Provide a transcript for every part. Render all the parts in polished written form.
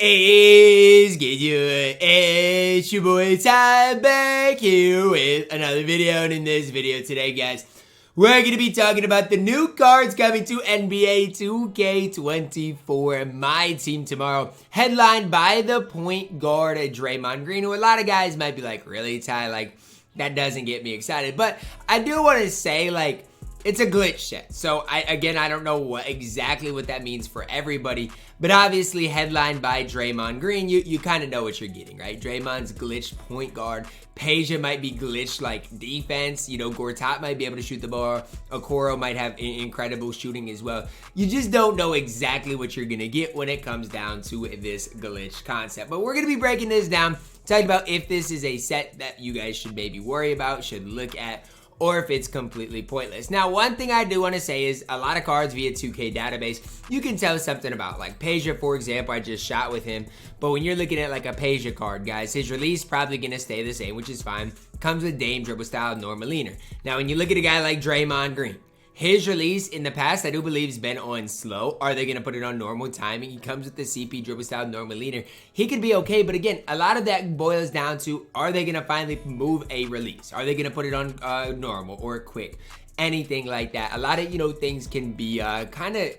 Is good, it's your boy Ty back here with another video, and in this video today, guys, we're going to be talking about the new cards coming to NBA 2K24 MyTEAM tomorrow, headlined by the point guard Draymond Green, who a lot of guys might be like, really, Ty, like, that doesn't get me excited, but I do want to say, like, it's a glitch set. So I don't know exactly what that means for everybody, but obviously headlined by Draymond Green, you kind of know what you're getting, right? Draymond's glitched point guard. Peja might be glitched like defense. You know, Gortat might be able to shoot the ball. Okoro might have incredible shooting as well. You just don't know exactly what you're gonna get when it comes down to this glitch concept. But we're gonna be breaking this down, talking about if this is a set that you guys should maybe worry about, should look at, or if it's completely pointless. Now, one thing I do want to say is a lot of cards via 2K database, you can tell something about. Like Peja, for example, I just shot with him. But when you're looking at like a Peja card, guys, his release probably going to stay the same, which is fine. Comes with Dame, dribble style, normal leaner. Now, when you look at a guy like Draymond Green, his release in the past, I do believe, has been on slow. Are they going to put it on normal timing? He comes with the CP dribble style normal leaner. He could be okay, but again, a lot of that boils down to, are they going to finally move a release? Are they going to put it on normal or quick? Anything like that. A lot of, things can be kind of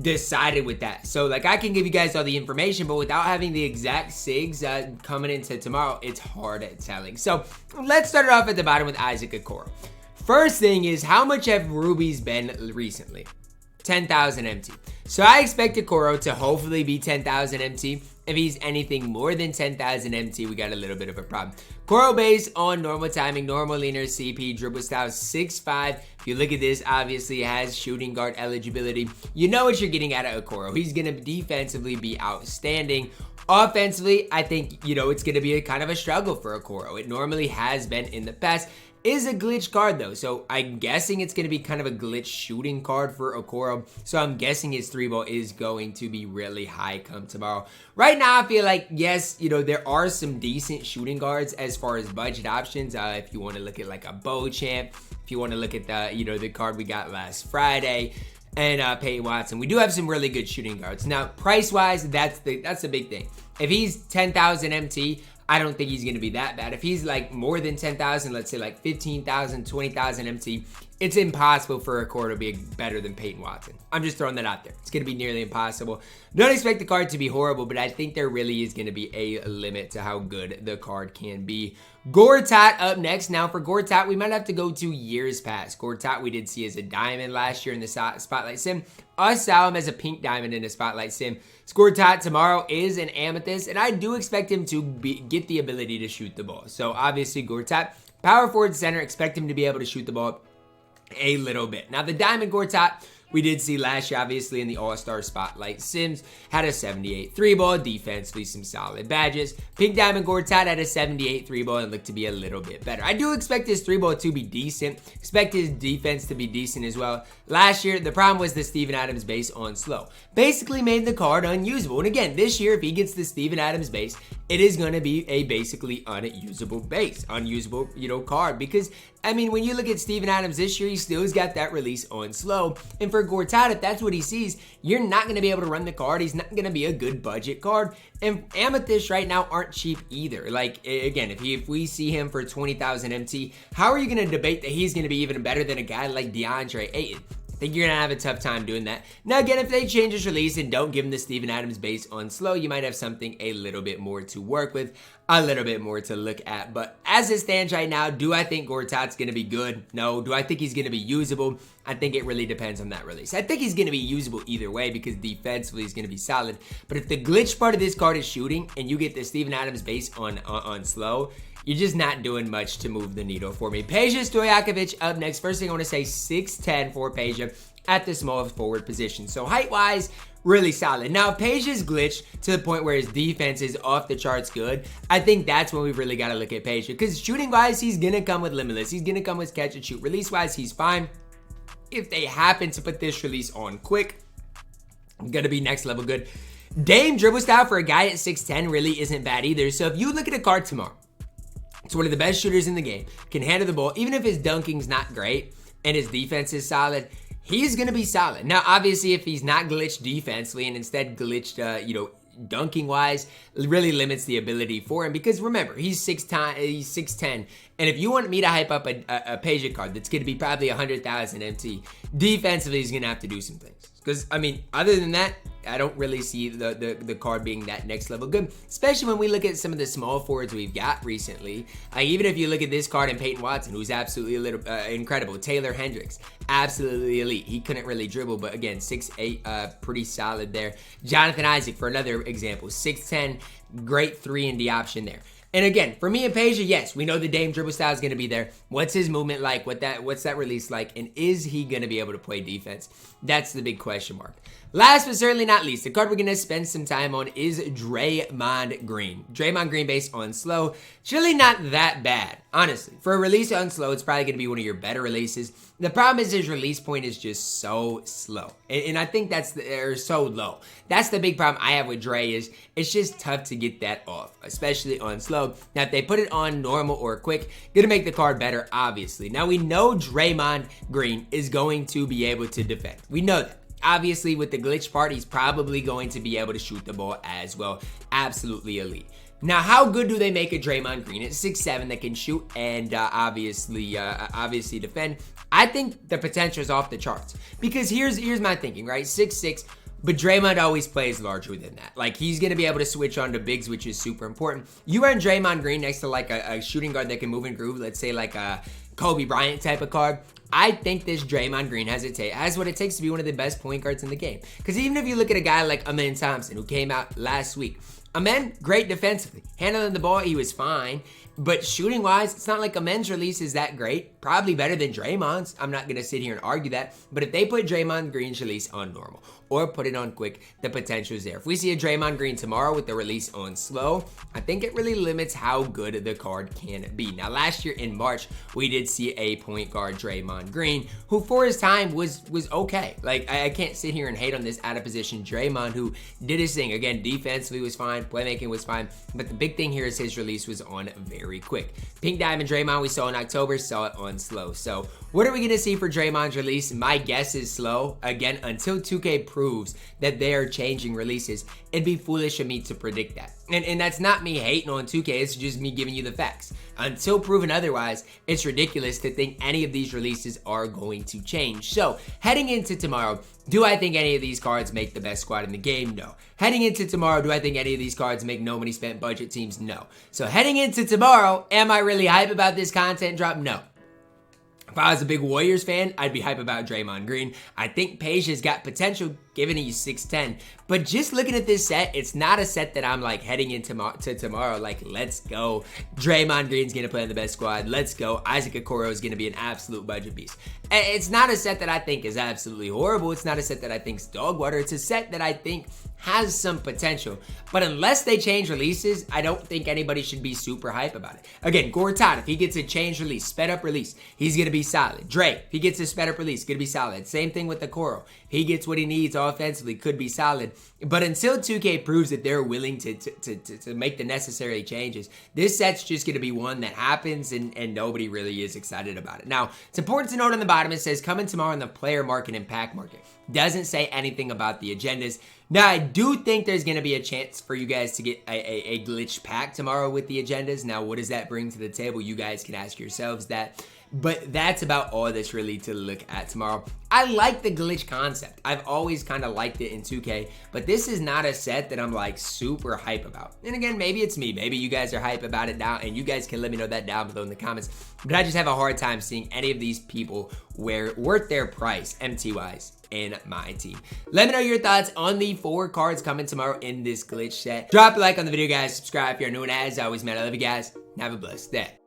decided with that. So, like, I can give you guys all the information, but without having the exact SIGs coming into tomorrow, it's hard at telling. So, let's start it off at the bottom with Isaac Okoro. First thing is, how much have rubies been recently? 10,000 MT. So I expect Okoro to hopefully be 10,000 MT. If he's anything more than 10,000 MT, we got a little bit of a problem. Okoro base on normal timing, normal leaner, CP, dribble style 6'5". If you look at this, obviously it has shooting guard eligibility. You know what you're getting out of Okoro. He's going to defensively be outstanding. Offensively, I think, it's going to be a kind of a struggle for Okoro. It normally has been in the past. Is a glitch card though, so I'm guessing it's going to be kind of a glitch shooting card for Okoro, so I'm guessing his 3-ball is going to be really high come tomorrow. Right now, I feel like, yes, there are some decent shooting guards as far as budget options. If you want to look at like a Beauchamp, if you want to look at the, the card we got last Friday, and Peyton Watson, we do have some really good shooting guards. Now, price-wise, that's the big thing. If he's 10,000 MT, I don't think he's going to be that bad. If he's like more than 10,000, let's say like 15,000, 20,000 MT, it's impossible for Okoro to be better than Peyton Watson. I'm just throwing that out there. It's going to be nearly impossible. Don't expect the card to be horrible, but I think there really is going to be a limit to how good the card can be. Gortat up next. Now for Gortat, we might have to go to years past. Gortat we did see as a diamond last year in the Spotlight Sim. Us saw him as a pink diamond in the Spotlight Sim. Gortat tomorrow is an amethyst, and I do expect him to get the ability to shoot the ball. So obviously Gortat, power forward center, expect him to be able to shoot the ball a little bit. Now the diamond Gortat we did see last year, obviously in the All-Star Spotlight Sims, had a 78 3-ball, defensively some solid badges. Pink Diamond Gortat had a 78 3-ball and looked to be a little bit better. I do expect his 3-ball to be decent, expect his defense to be decent as well. Last year, the problem was the Steven Adams base on slow. Basically made the card unusable. And again, this year, if he gets the Steven Adams base, it is going to be a basically unusable base, unusable, card. Because, I mean, when you look at Steven Adams this year, he still's got that release on slow. And for Gortat, if that's what he sees, you're not going to be able to run the card. He's not going to be a good budget card. And amethysts right now aren't cheap either. Like, again, if we see him for 20,000 MT, how are you going to debate that he's going to be even better than a guy like DeAndre Ayton? I think you're going to have a tough time doing that. Now, again, if they change his release and don't give him the Steven Adams base on slow, you might have something a little bit more to work with, a little bit more to look at. But as it stands right now, do I think Gortat's going to be good? No. Do I think he's going to be usable? I think it really depends on that release. I think he's going to be usable either way because defensively he's going to be solid. But if the glitch part of this card is shooting and you get the Steven Adams base on slow, you're just not doing much to move the needle for me. Peja Stojakovic up next. First thing I want to say, 6'10" for Peja at the small forward position. So height-wise, really solid. Now, if Peja's glitched to the point where his defense is off the charts good, I think that's when we've really got to look at Peja. Because shooting-wise, he's going to come with limitless. He's going to come with catch and shoot. Release-wise, he's fine. If they happen to put this release on quick, going to be next level good. Dame dribble style for a guy at 6'10" really isn't bad either. So if you look at a card tomorrow, it's one of the best shooters in the game, can handle the ball, even if his dunking's not great and his defense is solid, he's going to be solid. Now, obviously, if he's not glitched defensively and instead glitched, dunking wise, really limits the ability for him. Because remember, he's 6'10", and if you want me to hype up a Peja card that's going to be probably 100,000 MT, defensively he's going to have to do some things. Because, I mean, other than that, I don't really see the card being that next level good, especially when we look at some of the small forwards we've got recently. Even if you look at this card in Peyton Watson, who's absolutely incredible. Taylor Hendricks, absolutely elite. He couldn't really dribble, but again, 6'8", pretty solid there. Jonathan Isaac, for another example, 6'10", great 3-and-D option there. And again, for me and Peja, yes, we know the Dame dribble style is going to be there. What's his movement like? What's that release like? And is he going to be able to play defense? That's the big question mark. Last but certainly not least, the card we're going to spend some time on is Draymond Green. Draymond Green based on slow. It's really not that bad, honestly. For a release on slow, it's probably going to be one of your better releases. The problem is his release point is just so slow. And I think they're so low. That's the big problem I have with Dre is it's just tough to get that off, especially on slow. Now, if they put it on normal or quick, gonna make the card better, obviously. Now, we know Draymond Green is going to be able to defend. We know that. Obviously, with the glitch part, he's probably going to be able to shoot the ball as well. Absolutely elite. Now, how good do they make a Draymond Green at 6'7" that can shoot and obviously defend? I think the potential is off the charts. Because here's my thinking, right? 6'6", but Draymond always plays larger than that. Like, he's going to be able to switch on to bigs, which is super important. You run Draymond Green next to like a shooting guard that can move and groove, let's say like a Kobe Bryant type of card. I think this Draymond Green has what it takes to be one of the best point guards in the game. Because even if you look at a guy like Amen Thompson, who came out last week, Amen, great defensively. Handling the ball, he was fine. But shooting-wise, it's not like Amen's release is that great. Probably better than Draymond's. I'm not going to sit here and argue that. But if they put Draymond Green's release on normal or put it on quick, the potential is there. If we see a Draymond Green tomorrow with the release on slow, I think it really limits how good the card can be. Now, last year in March, we did see a point guard Draymond Green, who for his time was okay. Like, I can't sit here and hate on this out of position Draymond, who did his thing. Again, defensively was fine, playmaking was fine, but the big thing here is his release was on very quick. Pink Diamond Draymond we saw in October, saw it on slow. So what are we going to see for Draymond's release? My guess is slow. Again, until 2K proves that they are changing releases, it'd be foolish of me to predict that. And that's not me hating on 2K, it's just me giving you the facts. Until proven otherwise, it's ridiculous to think any of these releases are going to change. So, heading into tomorrow, do I think any of these cards make the best squad in the game? No. Heading into tomorrow, do I think any of these cards make no money spent budget teams? No. So, heading into tomorrow, am I really hype about this content drop? No. If I was a big Warriors fan, I'd be hype about Draymond Green. I think Peja's got potential given he's 6'10". But just looking at this set, it's not a set that I'm like heading into tomorrow like, let's go. Draymond Green's going to play in the best squad. Let's go. Isaac Okoro is going to be an absolute budget beast. It's not a set that I think is absolutely horrible. It's not a set that I think is dog water. It's a set that I think has some potential. But unless they change releases, I don't think anybody should be super hype about it. Again, Gortat, if he gets a change release, sped up release, he's going to be solid. Dre, if he gets a sped up release, going to be solid. Same thing with Okoro. If he gets what he needs offensively, could be solid. But until 2K proves that they're willing to make the necessary changes, this set's just going to be one that happens and nobody really is excited about it. Now, it's important to note on the bottom, it says coming tomorrow in the player market and pack market. Doesn't say anything about the agendas. Now, I do think there's going to be a chance for you guys to get a glitch pack tomorrow with the agendas. Now, what does that bring to the table? You guys can ask yourselves that. But that's about all that's really to look at tomorrow. I like the glitch concept. I've always kind of liked it in 2K, but this is not a set that I'm like super hype about. And again, maybe it's me. Maybe you guys are hype about it now, and you guys can let me know that down below in the comments. But I just have a hard time seeing any of these people worth their price, MT-wise, in my team. Let me know your thoughts on the 4 cards coming tomorrow in this glitch set. Drop a like on the video, guys. Subscribe if you're new, and as always, man, I love you guys. Have a blessed day.